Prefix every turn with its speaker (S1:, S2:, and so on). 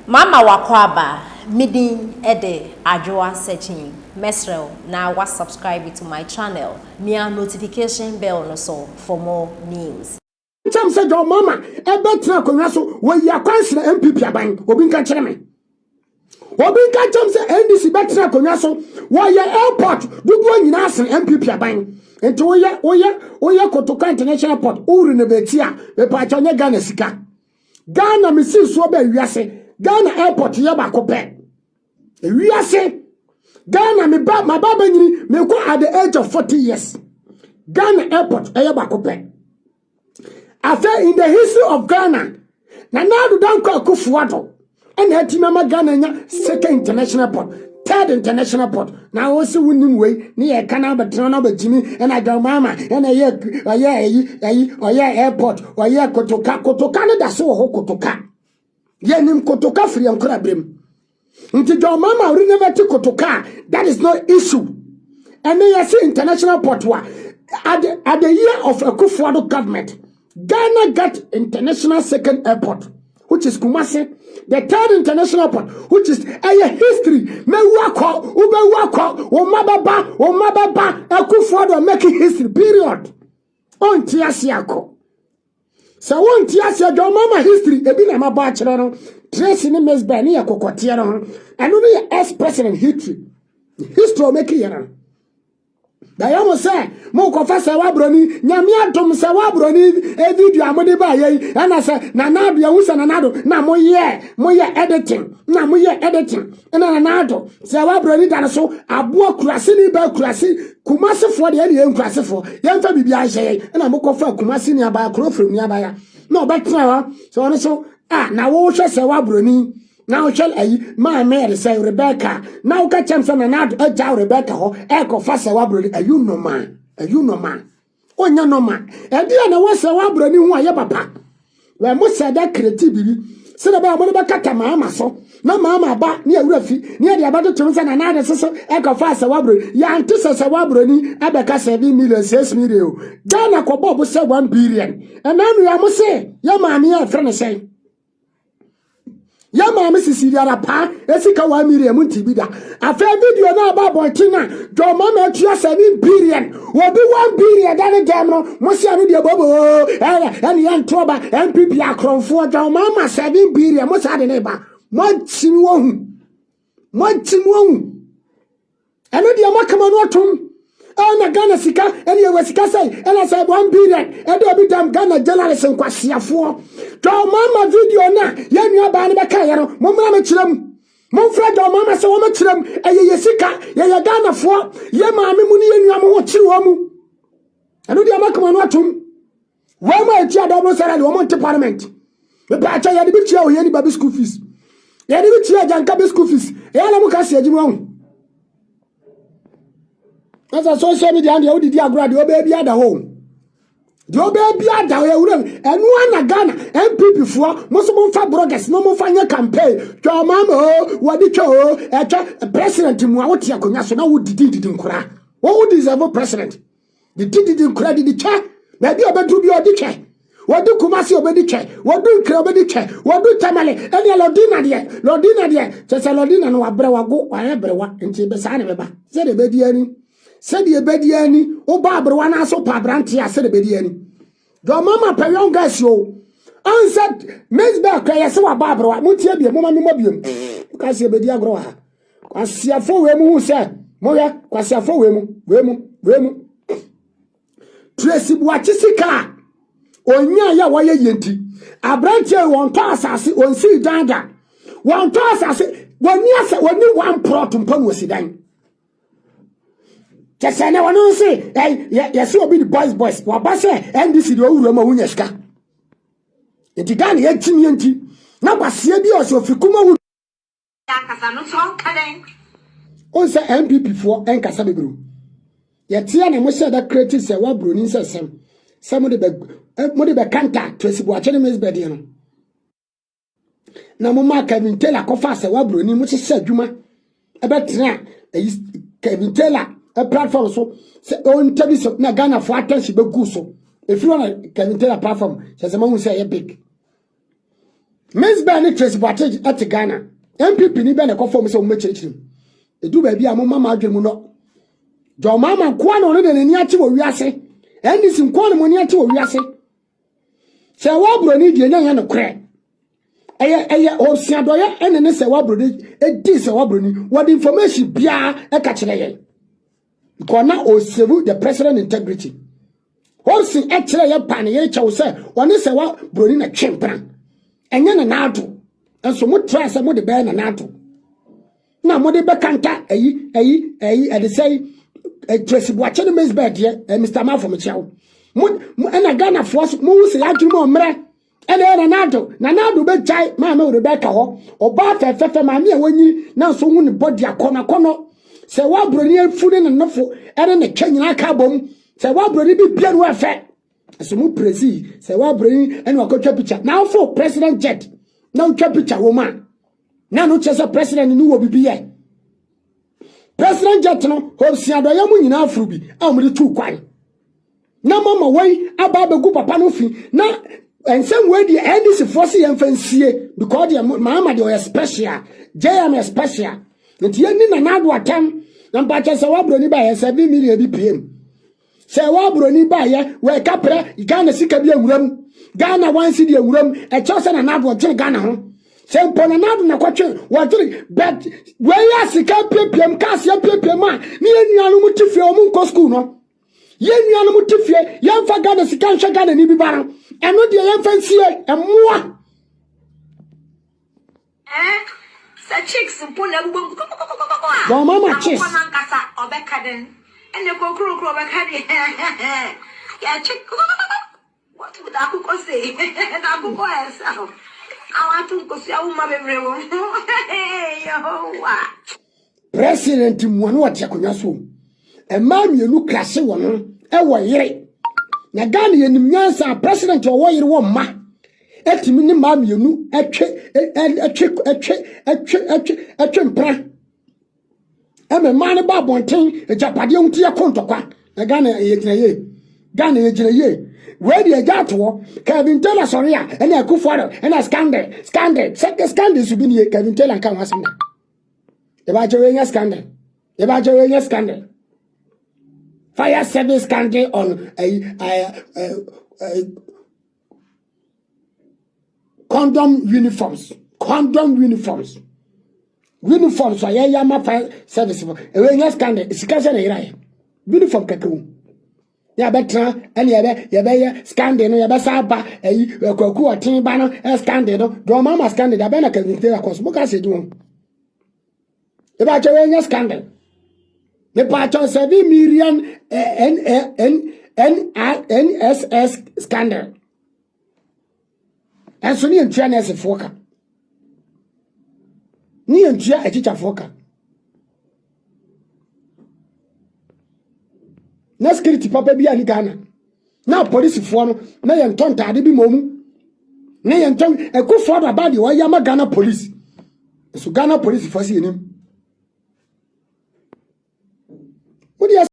S1: Mama wakwaba midi ede adwoa searching Mzbel na wa subscribe to my channel near notification bell no so for more news.
S2: Time said your mama e betra konwa so we yakwanse MPP aban obi nka kire me obi nka cham se NDC betra konwa so we ya airport dudu nyina asen MPP aban enti oye Kotoka International Airport uru ne betia be pa cha nya Ghana sika Ghana misi so ba wiase Ghana airport ya ba kope wiase Ghana me baba nyini me ko at the age of 40 years Ghana airport ya ba kope. After in the history of Ghana, Nanadu Danko Kufuato, and Hatimama Ghana, second international port, third international port. Now also winning way near Canada, Toronto, Jimmy, and I go mama, and airport, or Kotoka, that's so Kotoka. Yenim Kotoka free and crabrim. Until your mama will never take Kotoka, that is no issue. And then I say international port at the year of a Kufuato government. Ghana got international second airport, which is Kumasi. The third international airport, which is a history. Me wako, ube wako, omababa, Akufo-Addo making history. Period. On tiasiako. So on tiasia, your mama history. Ebi na mabachero. Tracy ni Mzbel ni yakokotiero. Anu ni ex-president history. History making yana. Dayamo say mo kofa Serwaa Broni nyame adom Serwaa Broni video amode ba ye ana say nanado ya wusa nanado na moye editing na moye editing na nanado Serwaa Broni dan so abo kurase ni ba kurase Kumasi fo de ye kurase fo ye mfa bibia hye na mo kofa Kumasi ni aba krofrom ni aba ya na obetra wa so no so na wo hwe Serwaa Broni now shall I my mare say Rebecca. Now catch him son and out a Rebecca ho echo fast Serwaa Broni. You no man. Oh no man. And dear no was Serwaa Broni who I papa. Where most said that creativity. Said about what about Mama so. No mama back near Ruffy, near the about to and another sister echo fast Serwaa Broni. Yan to Serwaa Broni, Abeka 7 million 6 million. Ghana Kobo said 1 billion. And then we must say, your mammy a friend say. Ya mama sisi ara pa esika 1 million muntibida afa video na aba botina do mama atua 7 billion obi 1 billion dan dem no mosi anu de bobo and yan troba MPP akronfo do mama 7 billion mosi ade ne ba motim wohu anu de makama no otum na Ghana sika and you sika say and I say 1 billion and obi dam Ghana journalist nkwasiafo do mama video na ya nua ba ne beka ye no momra me kirem momfra do mama se wo me kirem ye sika ye Ghana fo ye maame mu ne ye nua mo ho kiri wo mu anu de makama no atum wo ma etia do mo sara le wo mo parliament me ba cha ya de bi tia o ye ni baby school fees ye de bi tia janka be school fees ya na mo ka se ajimu ho. As a social media and the old diagram, the baby at the home. The baby at the home, and one Ghana, MPP for most of my brothers, no more final campaign. Your mama, what did you, a president in Mwatia Conyaso, now would didn't cry. What would deserve a president? The didn't credit the chair, maybe about to be a ditcher. What do Kumasi obedi che? What do Krobedi che? What do Tamale? Any Lordina dear, just a Lordina no abrewa go, or everyone, and Tibesana Beba. Said a bediani. Said ye bediani, o Barbara so pabrantia said a bediani. Your mama pay young guys yo. Answered Mzbel cry so Barbara, Mutia, Mama Mobium. Because you bedia grower. Quasia for wemu who said, Moya, Quasia for wemu. Tracy Watchisika. Onya ya waye yenti. Abrantia won toss as on see danga. One toss as when you one protum pun was sidan. Just say, no one say, hey, yes, you will be the boys. What I say, and this is the old Roma Winneska. It began 18 years. Now, but see, be also Fikuma. Also, MPP for and Casabibru. Yet, Tiana must say that creative Serwaa Broni says some of the canta, Tracy watching Mzbel. Now, Mamma Kevin Taylor, Kofa Serwaa Broni, which is said, Juma. About Kevin Taylor. A platform so on television na Ghana for attention be go so if you want to tell a platform just a man say big Mzbel ni Tracy at Ghana. MPP ni be na conform so mo chirichiri. Edu ba bia mo mama adwemu no. Jo mama kwa no ne ni ati wo wiase. Endi sim kwa no ni ati wo wiase. Serwaa Broni die nya no kre. Eye osiadoye ene ne Serwaa Broni edi Serwaa Broni what information bia e ka kire ye. Because now o save the president integrity. Horsi e kire ye pan ye chew say one Serwaa Broni na twempran. Enye na nato. Enso mo try say mo de be na nato. Na mo de be kanta e dey say Tracy Boache no Mzbel de Mr. Man from Chow. Mo na Ghana force mo wo say adwuma o mre. Ene na nado be chai ma me Rebecca ho. Oba fefe ma me wanyi na so hu ne body akono. Serwaa Broni afune ne nofo ene ne twanyina ka bom. Serwaa Broni bi bia no afa. So mu presi Serwaa Broni ene wakotwa picture. Now for president jet. Now twa picture woman. Na no chese president ni wo bibiye. President jet no hosiado ya mu nyina afru bi a mu de tu kwan. Na mama wai aba begu papa no fi na ensem we di NDC force yem fansie because the mama de special JDM special. Nti yeni na nado atam na mpacha Serwaa Broni ba ye 7 million BPM. Serwaa Broni ba ye we kapre Ghana sika bi awuram. Ghana wan si di awuram e chose na nado twe Ghana ho. Sempo na nado na kwatwe wotiri bet we ya sika PPM kas ya PPM a ni enuanu mu tifie o mu nko school no. Ye enuanu mu tifie yemfa Ghana sika nhwe Ghana ni bi bara. Eno de yemfa nsie emoa.
S3: Sa chicks mpona gbogbo
S2: Your mama chicks.
S3: Mama nkasa obekaden. Ene kokuru obekade. Ya chick. What would akuko say? Akuko esa. Awatu nkosi awuma bebrewo. Yehowa.
S2: President muanu wati akonya so. Ema mienu klase wono e wo yire. Na Ghana yenim nyansa president wo yire wo ma. Etimi ni ma mienu etwe mpra. Eme mane ba bonten ejapade hunti ya kontokwa. Na Ghana yegyina ye. Ghana yegyina ye. Where the gato Kevin Taylor sorry and I go for and I scandal second scandal to be near Kevin Taylor can was about your scandal fire service scandal on a condom uniforms so yeah my fire service a scandal it's uniform kakao. Ya betra and ya be scandal no ya be saba kwaku otin ba no scandal no do mama scandal da be na Kevin Taylor cause mo ka se du e ba che nya scandal me pa cho 7 million NSS scandal and so ni entua na se foka ni entua e chicha foka na security papa bi ani Ghana na police fo no na ye ntonta ade bi momu na ye nton ekufo do ba de wa ya ma Ghana police so Ghana police fo si enim